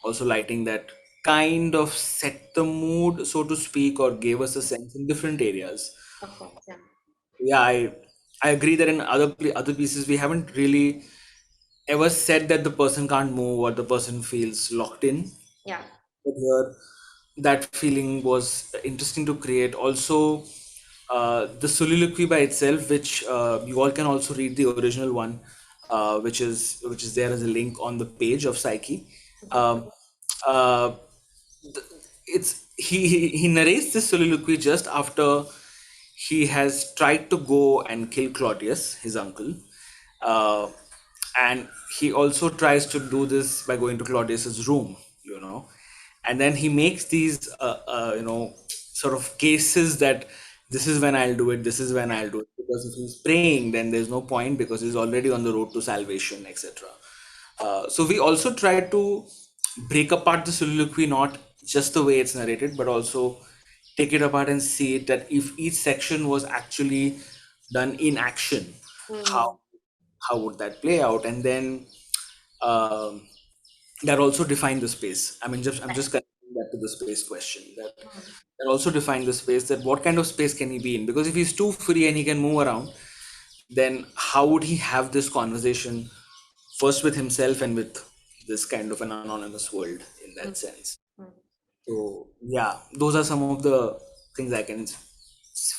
also lighting that kind of set the mood, so to speak, or gave us a sense in different areas.
Of course. Yeah.
Yeah, I agree that in other pieces we haven't really ever said that the person can't move or the person feels locked in.
Yeah.
But here, that feeling was interesting to create. Also, the soliloquy by itself, which you all can also read the original one, which is there as a link on the page of Psyche.
Mm-hmm.
Um, uh, it's he narrates this soliloquy just after he has tried to go and kill Claudius, his uncle. Uh, and he also tries to do this by going to Claudius's room, and then he makes these, sort of cases that this is when I'll do it, this is when I'll do it. Because if he's praying, then there's no point because he's already on the road to salvation, etc. So we also tried to break apart the soliloquy, not just the way it's narrated, but also take it apart and see it that if each section was actually done in action,
Mm.
how how would that play out? And then um, that also defined the space. I'm just connecting that to the space question. That also defined the space. That what kind of space can he be in? Because if he's too free and he can move around, then how would he have this conversation first with himself and with this kind of an anonymous world in that sense.
Mm.
So yeah, those are some of the things I can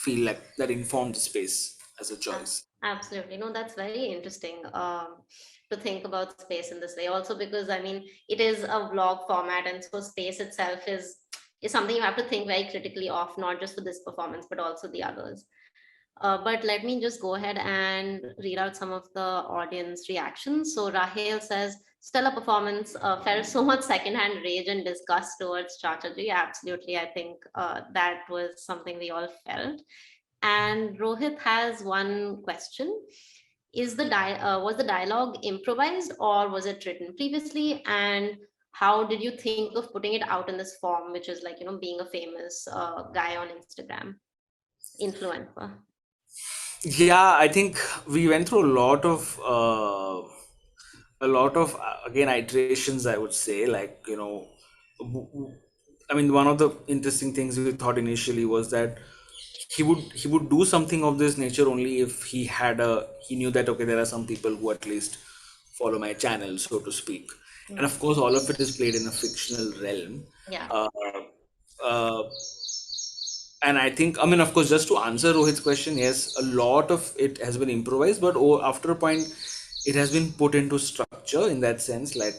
feel like that informed the space as a choice.
Absolutely. No, that's very interesting to think about space in this way. Also, because I mean, it is a vlog format, and so space itself is something you have to think very critically of, not just for this performance, but also the others. But let me just go ahead and read out some of the audience reactions. So Rahel says, stellar performance, felt so much secondhand rage and disgust towards Chachaji. Absolutely. I think that was something we all felt. And Rohit has one question. Was the dialogue improvised or was it written previously? And how did you think of putting it out in this form, which is like, being a famous guy on Instagram, influencer?
Yeah, I think we went through again iterations. I would say, like, I mean, one of the interesting things we thought initially was that he would do something of this nature only if he knew that, okay, there are some people who at least follow my channel, so to speak. And of course, all of it is played in a fictional realm.
Yeah.
Uh, uh, and I think, I mean, of course, just to answer Rohit's question, yes, a lot of it has been improvised, but after a point, it has been put into structure in that sense. Like,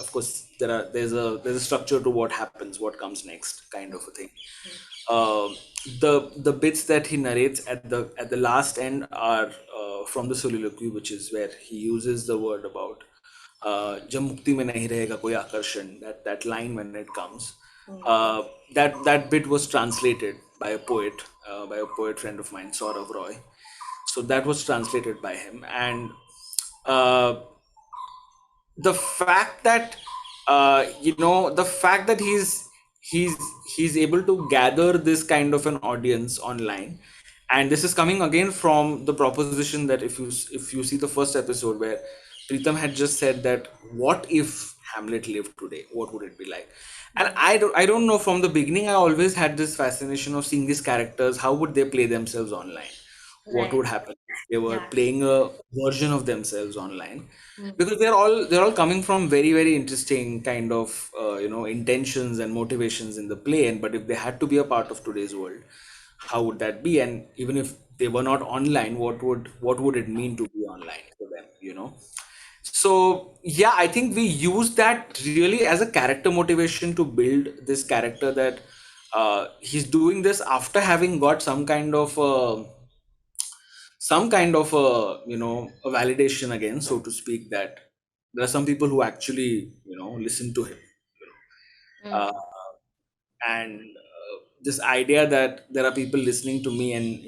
of course, there's a structure to what happens, what comes next, kind of a thing. Uh, the bits that he narrates at the last end are from the soliloquy, which is where he uses the word about जब मुक्ति में नहीं रहेगा कोई आकर्षण, that line when it comes, uh, that bit was translated by a poet friend of mine, Saurav Roy. So that was translated by him, and uh, the fact that the fact that he's he's able to gather this kind of an audience online, and this is coming again from the proposition that if you see the first episode where Pritam had just said that what if Hamlet lived today, what would it be like? And I don't know, from the beginning I always had this fascination of seeing these characters, how would they play themselves online, what
Right.
would happen if they were
Yeah.
playing a version of themselves online,
Mm.
because they're all coming from very, very interesting kind of intentions and motivations in the play. And but if they had to be a part of today's world, how would that be? And even if they were not online, what would it mean to be online for them? So yeah, I think we use that really as a character motivation to build this character, that he's doing this after having got some kind of a validation, again, so to speak, that there are some people who actually listen to him,
Mm.
uh, and this idea that there are people listening to me, and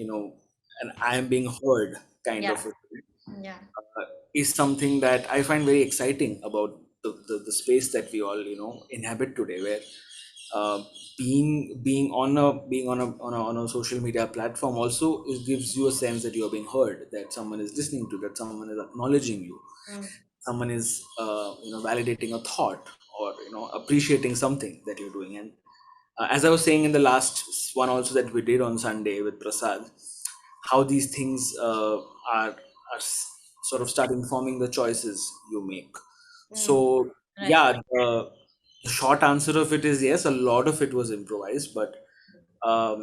and I am being heard, kind
Yeah.
of a thing,
Yeah.
is something that I find very exciting about the space that we all inhabit today, where uh, being on a social media platform also, it gives you a sense that you are being heard, that someone is listening to, that someone is acknowledging you,
Mm.
someone is validating a thought, or appreciating something that you're doing. And as I was saying in the last one also that we did on Sunday with Prasad, how these things sort of start informing the choices you make.
Mm.
So
Right.
yeah, the short answer of it is yes, a lot of it was improvised, but um,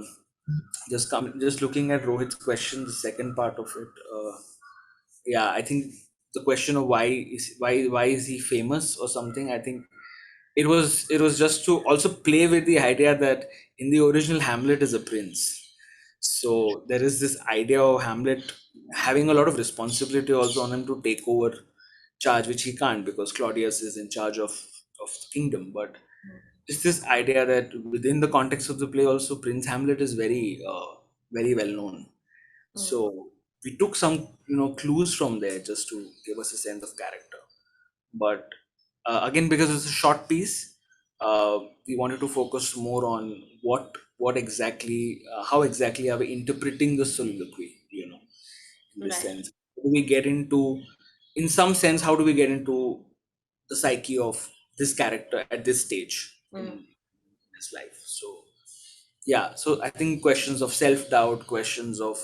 just looking at Rohit's question, the second part of it, yeah, I think the question of why is he famous or something, I think it was just to also play with the idea that in the original Hamlet is a prince. So there is this idea of Hamlet having a lot of responsibility also on him to take over charge, which he can't because Claudius is in charge of the kingdom. But it's this idea that within the context of the play, also Prince Hamlet is very well known.
Mm.
So we took some clues from there just to give us a sense of character. But again, because it's a short piece, we wanted to focus more on how exactly are we interpreting the soliloquy, in this
Right.
sense. How do we get into, in some sense, how do we get into the psyche of this character at this stage
Mm.
in his life? So yeah, so I think questions of self-doubt, questions of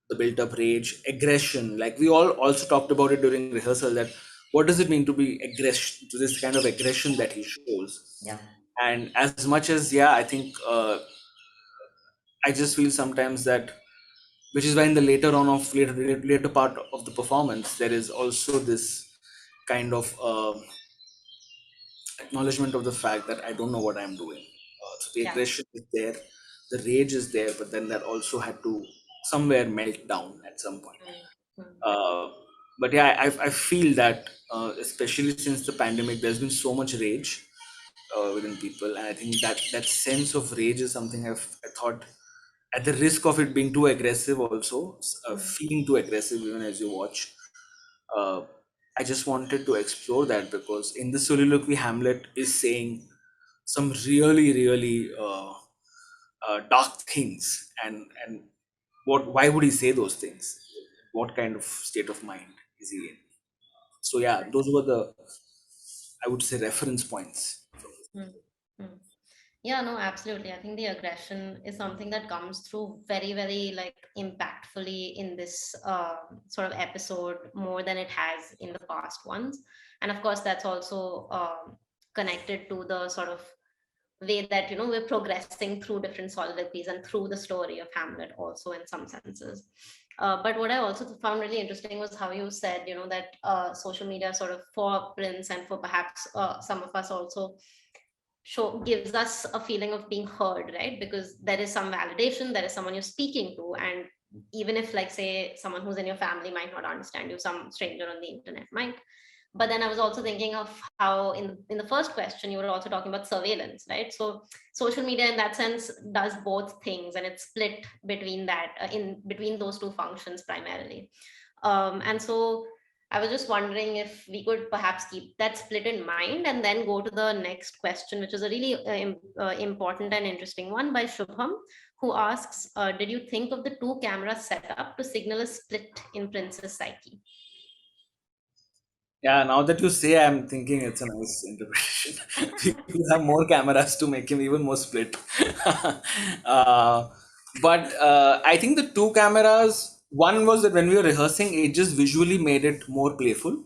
the built-up rage, aggression, like we all also talked about it during rehearsal, that
what does it mean to be aggression, to this kind of aggression that he shows.
Yeah.
And as much as, yeah, I think I just feel sometimes that, which is why in the later part of the performance, there is also this kind of acknowledgement of the fact that I don't know what I'm doing. So the
Yeah.
aggression is there, the rage is there, but then that also had to somewhere melt down at some point. But yeah, I feel that especially since the pandemic, there's been so much rage within people, and I think that sense of rage is something I thought, at the risk of it being too aggressive, also feeling too aggressive even as you watch. Uh, I just wanted to explore that because in the soliloquy, Hamlet is saying some really dark things, and why would he say those things? What kind of state of mind is he in? So yeah, those were the, I would say, reference points.
Mm, mm. Yeah, no, absolutely. I think the aggression is something that comes through very, very like impactfully in this sort of episode more than it has in the past ones. And of course, that's also connected to the sort of way that, you know, we're progressing through different soliloquies and through the story of Hamlet also in some senses. But what I also found really interesting was how you said, you know, that social media sort of for Prince and for perhaps some of us also gives us a feeling of being heard, right? Because there is some validation, there is someone you're speaking to, and even if, like, say, someone who's in your family might not understand you, some stranger on the internet might. But then I was also thinking of how in the first question you were also talking about surveillance, right? So social media in that sense does both things, and it's split between that in between those two functions primarily. And so I was just wondering if we could perhaps keep that split in mind and then go to the next question, which is a really important and interesting one by Shubham, who asks, did you think of the two cameras setup to signal a split in Prince's psyche?
Yeah, now that you say, I'm thinking it's a nice interpretation. People have more cameras to make him even more split. uh, but I think the two cameras, one was that when we were rehearsing, it just visually made it more playful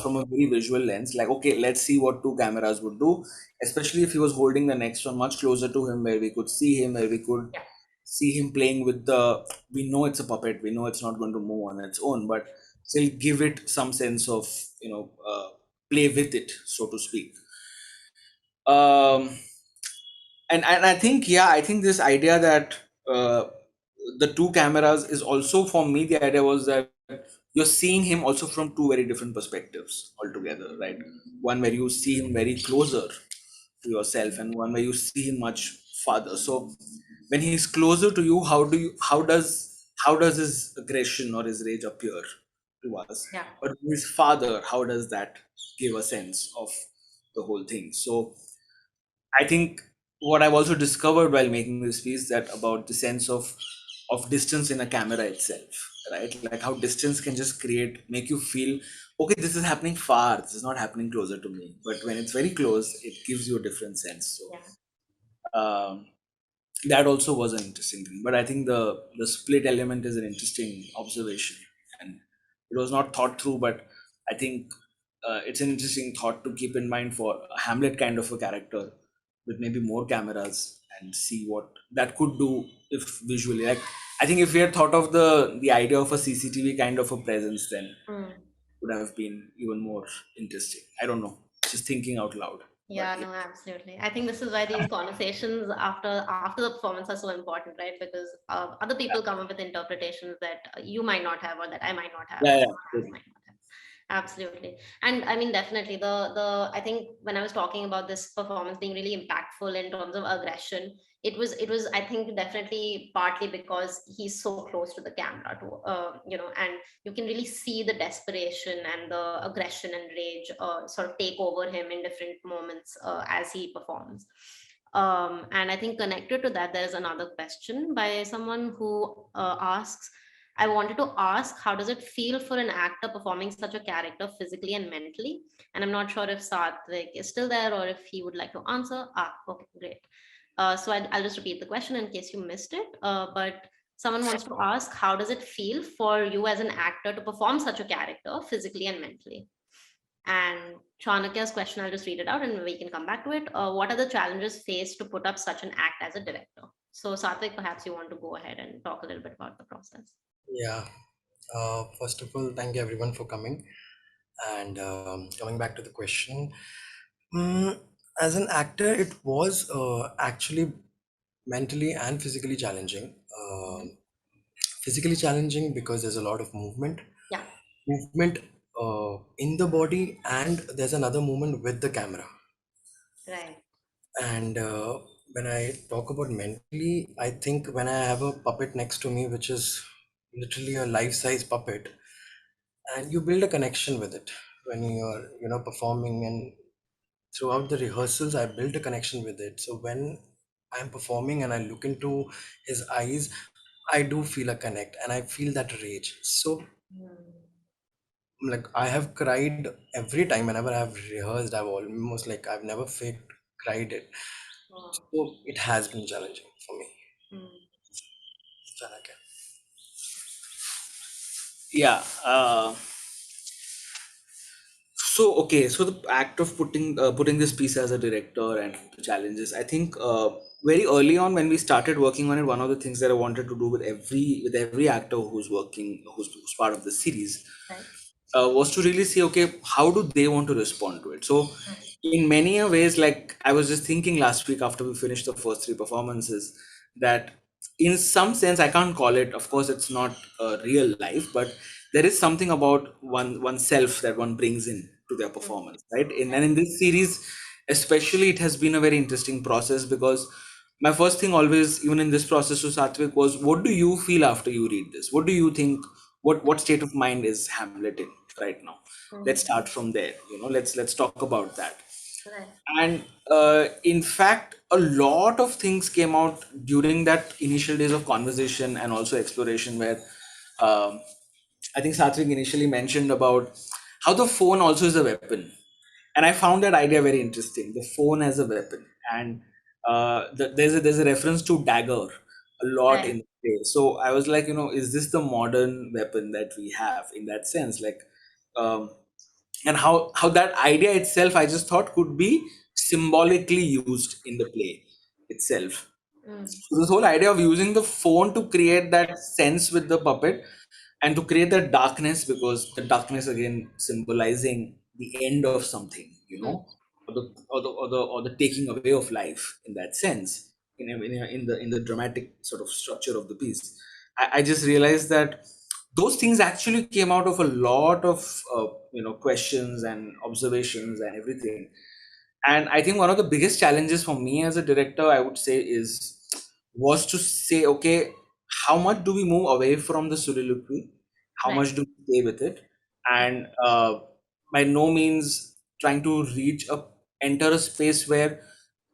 from a very visual lens. Like, okay, let's see what two cameras would do, especially if he was holding the next one much closer to him, where we could see him, where we could
Yeah.
see him playing with the. We know it's a puppet, we know it's not going to move on its own, but still give it some sense of, play with it, so to speak. um and I think, yeah, I think this idea that uh, the two cameras is also, for me, the idea was that you're seeing him also from two very different perspectives altogether, right? One where you see him very closer to yourself, and one where you see him much farther. So when he's closer to you, how does his aggression or his rage appear to us?
Yeah.
But with his father, how does that give a sense of the whole thing? So I think what I've also discovered while making this piece, that about the sense of distance in a camera itself, right? Like how distance can just make you feel, okay, this is happening far, this is not happening closer to me. But when it's very close, it gives you a different sense. So
Yeah.
that also was an interesting thing. But I think the split element is an interesting observation, and it was not thought through, but I think it's an interesting thought to keep in mind for a Hamlet kind of a character with maybe more cameras, and see what that could do if visually, like, I think if we had thought of the idea of a CCTV kind of a presence, then would have been even more interesting. I don't know, just thinking out loud. But
Yeah,
yeah.
no, absolutely. I think this is why these conversations after the performance are so important, right? Because other people come up with interpretations that you might not have, or that I might not have,
Yeah,
or
yeah,
someone else
totally.
might not have. Absolutely. And I mean, definitely the I think when I was talking about this performance being really impactful in terms of aggression, it was I think definitely partly because he's so close to the camera to you know, and you can really see the desperation and the aggression and rage sort of take over him in different moments as he performs. And I think connected to that, there's another question by someone who asks, I wanted to ask, how does it feel for an actor performing such a character physically and mentally? And I'm not sure if Satvik is still there or if he would like to answer. Okay, great. So I'll just repeat the question in case you missed it. But someone wants to ask, how does it feel for you as an actor to perform such a character physically and mentally? And Chanakya's question, I'll just read it out and we can come back to it. What are the challenges faced to put up such an act as a director? So Satvik, perhaps you want to go ahead and talk a little bit about the process.
Yeah. First of all, thank you everyone for coming. And coming back to the question, as an actor, it was actually mentally and physically challenging. Physically challenging because there's a lot of movement,
Yeah.
movement in the body, and there's another movement with the camera.
Right.
And when I talk about mentally, I think when I have a puppet next to me, which is literally a life-size puppet, and you build a connection with it when you're, performing. And throughout the rehearsals, I built a connection with it. So when I'm performing and I look into his eyes, I do feel a connect and I feel that rage. So like I have cried every time whenever I've rehearsed. I've almost like I've never faked cried it. So it has been challenging for me. Chanakya.
Yeah. So okay, so the act of putting this piece as a director and the challenges, I think very early on when we started working on it, one of the things that I wanted to do with every actor who's part of the series
Right.
was to really see, okay, how do they want to respond to it. So in many a ways, like I was just thinking last week after we finished the first three performances, that in some sense I can't call it, of course it's not real life, but there is something about oneself that one brings in to their performance, right? And in this series especially, it has been a very interesting process, because my first thing always, even in this process to Satvik, was what do you feel after you read this? What do you think? What state of mind is Hamlet in right now? Let's start from there. Let's talk about that.
Right.
And in fact, a lot of things came out during that initial days of conversation and also exploration, where um, I think Satvik initially mentioned about how the phone also is a weapon. And I found that idea very interesting. The phone as a weapon. And there's a reference to dagger a lot
Right.
in the play. So I was like, is this the modern weapon that we have in that sense? Like, um, and how that idea itself, I just thought, could be symbolically used in the play itself. So this whole idea of using the phone to create that sense with the puppet and to create that darkness, because the darkness again symbolizing the end of something, or the taking away of life in that sense, in the dramatic sort of structure of the piece. I just realized that those things actually came out of a lot of questions and observations and everything. And I think one of the biggest challenges for me as a director, I would say, was to say, okay, how much do we move away from the soliloquy? How
Right.
much do we stay with it? And by no means trying to enter a space where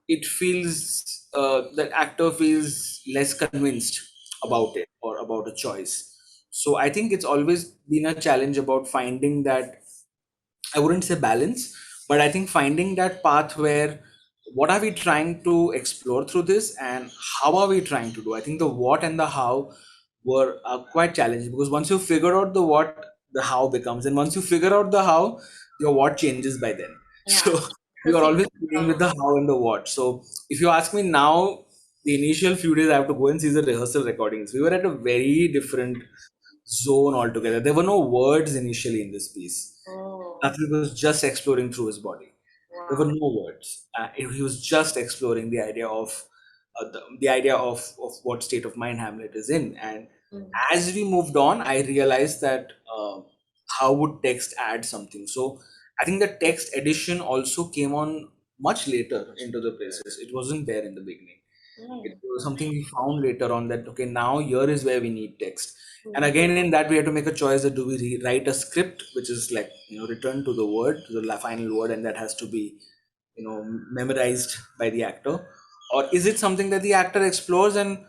it feels that actor feels less convinced about it or about a choice. So I think it's always been a challenge about finding that, I wouldn't say balance, but I think finding that path where what are we trying to explore through this and how are we trying to do? I think the what and the how were quite challenging, because once you figure out the what, the how becomes, and once you figure out the how, your what changes by then.
Yeah.
So
The
you are always
sequence
playing with
of
the how and the what. So if you ask me now, the initial few days I have to go and see the rehearsal recordings. We were at a very different zone altogether. There were no words initially in this piece. Patrick was just exploring through his body. There were
wow.
no words. He was just exploring the idea of the idea of what state of mind Hamlet is in. And as we moved on, I realized that how would text add something. So I think the text addition also came on much later into the places. It wasn't there in the beginning. It was something we found later on, that okay, now here is where we need text. And again, in that we had to make a choice, that do we write a script which is like, return to the word, to the final word, and that has to be memorized by the actor, or is it something that the actor explores and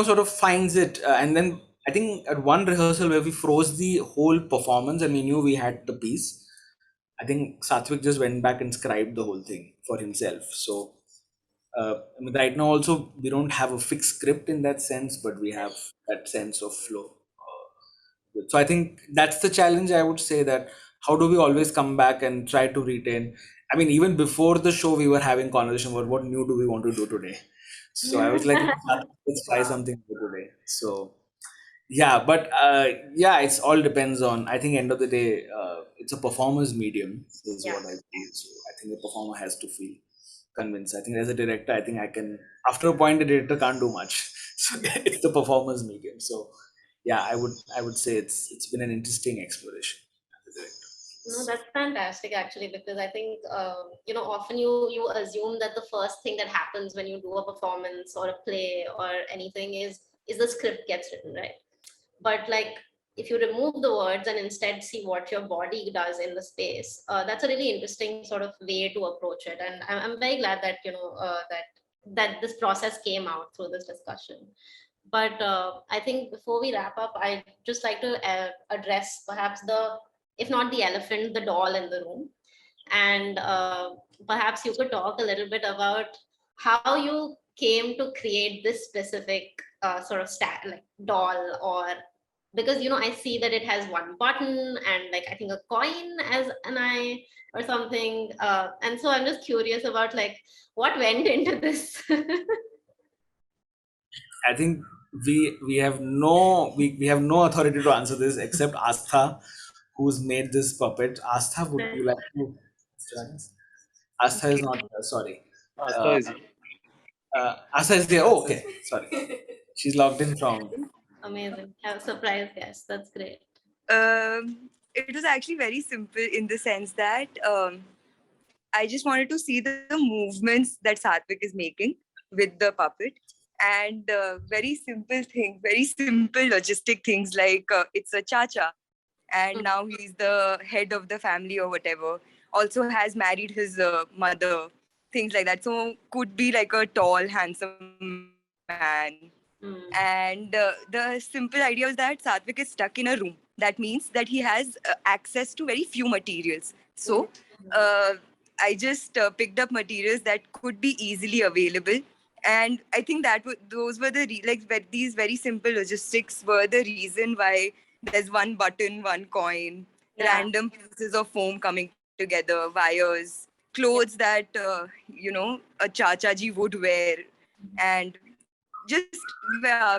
sort of finds it, and then I think at one rehearsal where we froze the whole performance and we knew we had the piece, I think Satvik just went back and scribed the whole thing for himself. So I mean, right now also we don't have a fixed script in that sense, but we have that sense of flow. So I think that's the challenge. I would say that how do we always come back and try to retain? I mean, even before the show, we were having conversation about what new do we want to do today. So I was like, let's try something new today. So yeah, but yeah, it's all depends on. I think end of the day, it's a performer's medium, is
Yeah.
what I feel. So I think the performer has to feel convinced. I think as a director, I think I can. After a point, the director can't do much. So it's the performer's medium. So yeah, I would say it's been an interesting exploration as a director.
No, that's fantastic actually, because I think often you assume that the first thing that happens when you do a performance or a play or anything is the script gets written, right? But like if you remove the words and instead see what your body does in the space, that's a really interesting sort of way to approach it. And I'm very glad that that this process came out through this discussion. But I think before we wrap up, I'd just like to address perhaps the, if not the elephant, the doll in the room. And perhaps you could talk a little bit about how you came to create this specific sort of like doll, or because I see that it has one button and like I think a coin as an eye or something. And so I'm just curious about like what went into this.
I think we have no authority to answer this except Astha, who's made this puppet. Astha, would you like to join us? Astha is
Okay.
not sorry.
Asta
Uh,
is
Astha is there. Oh, okay. Sorry. She's logged in from.
Amazing. Have a surprise guest. That's great.
It was actually very simple in the sense that I just wanted to see the movements that Satvik is making with the puppet. And very simple things, very simple logistic things like it's a cha-cha and now he's the head of the family or whatever. Also has married his mother, things like that. So could be like a tall, handsome man.
Mm.
And the simple idea was that Satvik is stuck in a room. That means that he has access to very few materials. So I just picked up materials that could be easily available. And I think that those were these very simple logistics were the reason why there's one button, one coin,
Yeah.
random pieces of foam coming together, wires, clothes that a chachaji would wear, and just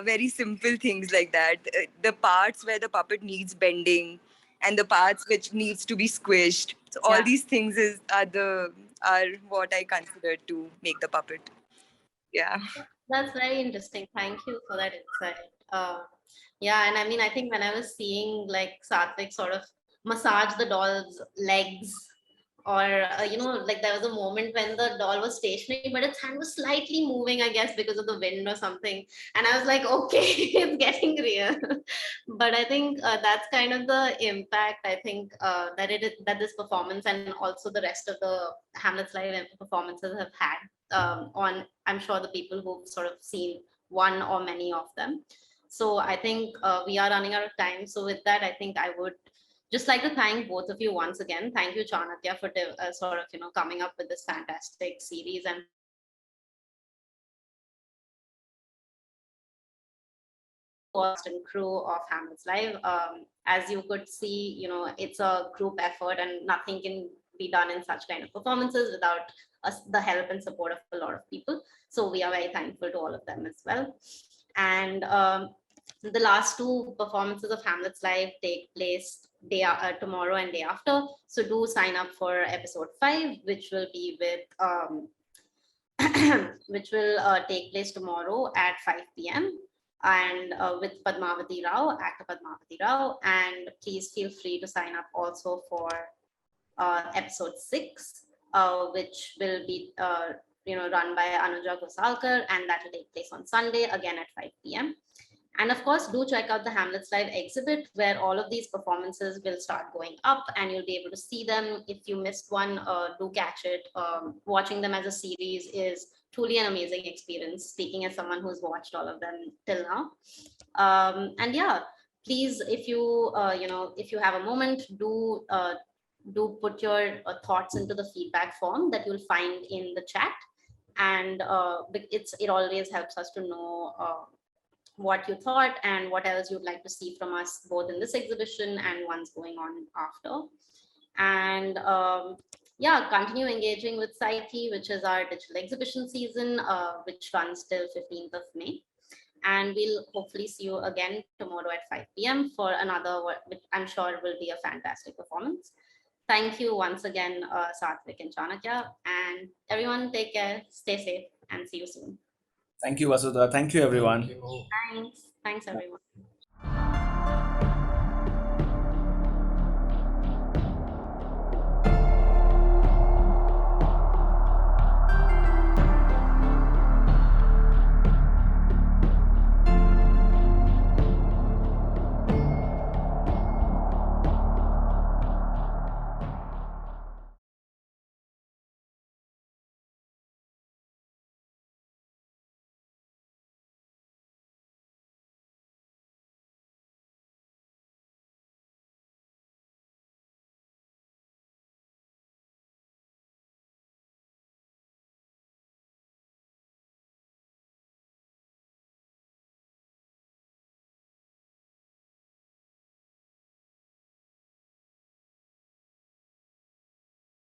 very simple things like that. The parts where the puppet needs bending, and the parts which needs to be squished. So all
Yeah.
these things are what I consider to make the puppet. Yeah.
That's very interesting. Thank you for that insight. Yeah, and I mean, I think when I was seeing like Satvik sort of massage the doll's legs, or like there was a moment when the doll was stationary, but its hand was slightly moving, I guess, because of the wind or something. And I was like, okay, it's getting real. But I think that's kind of the impact. I think that this performance and also the rest of the Hamlet's live performances have had on, I'm sure, the people who've sort of seen one or many of them. So I think we are running out of time. So with that, I think I would just like to thank both of you once again. Thank you, Chanatya, for sort of coming up with this fantastic series, and cast and crew of Hamlet's Live. As you could see, it's a group effort, and nothing can be done in such kind of performances without the help and support of a lot of people. So we are very thankful to all of them as well. And the last two performances of Hamlet's Live take place tomorrow and day after. So do sign up for episode 5, which will be with which will take place tomorrow at 5 p.m. and with Padmavati Rao, actor Padmavati Rao. And please feel free to sign up also for episode 6, which will be run by Anuja Gosalkar, and that will take place on Sunday again at 5 p.m. And of course, do check out the Hamlet's Live exhibit, where all of these performances will start going up and you'll be able to see them. If you missed one, do catch it. Watching them as a series is truly an amazing experience, speaking as someone who's watched all of them till now. And yeah, please, if you if you have a moment, do put your thoughts into the feedback form that you'll find in the chat. And it always helps us to know what you thought and what else you'd like to see from us, both in this exhibition and ones going on after. And yeah, continue engaging with Psyche, which is our digital exhibition season, which runs till 15th of May. And we'll hopefully see you again tomorrow at 5 p.m. for another, which I'm sure will be a fantastic performance. Thank you once again, Satvik and Chanakya. And everyone, take care, stay safe, and see you soon.
Thank you, Vasudha. Thank you, everyone.
Thanks. Thanks, everyone.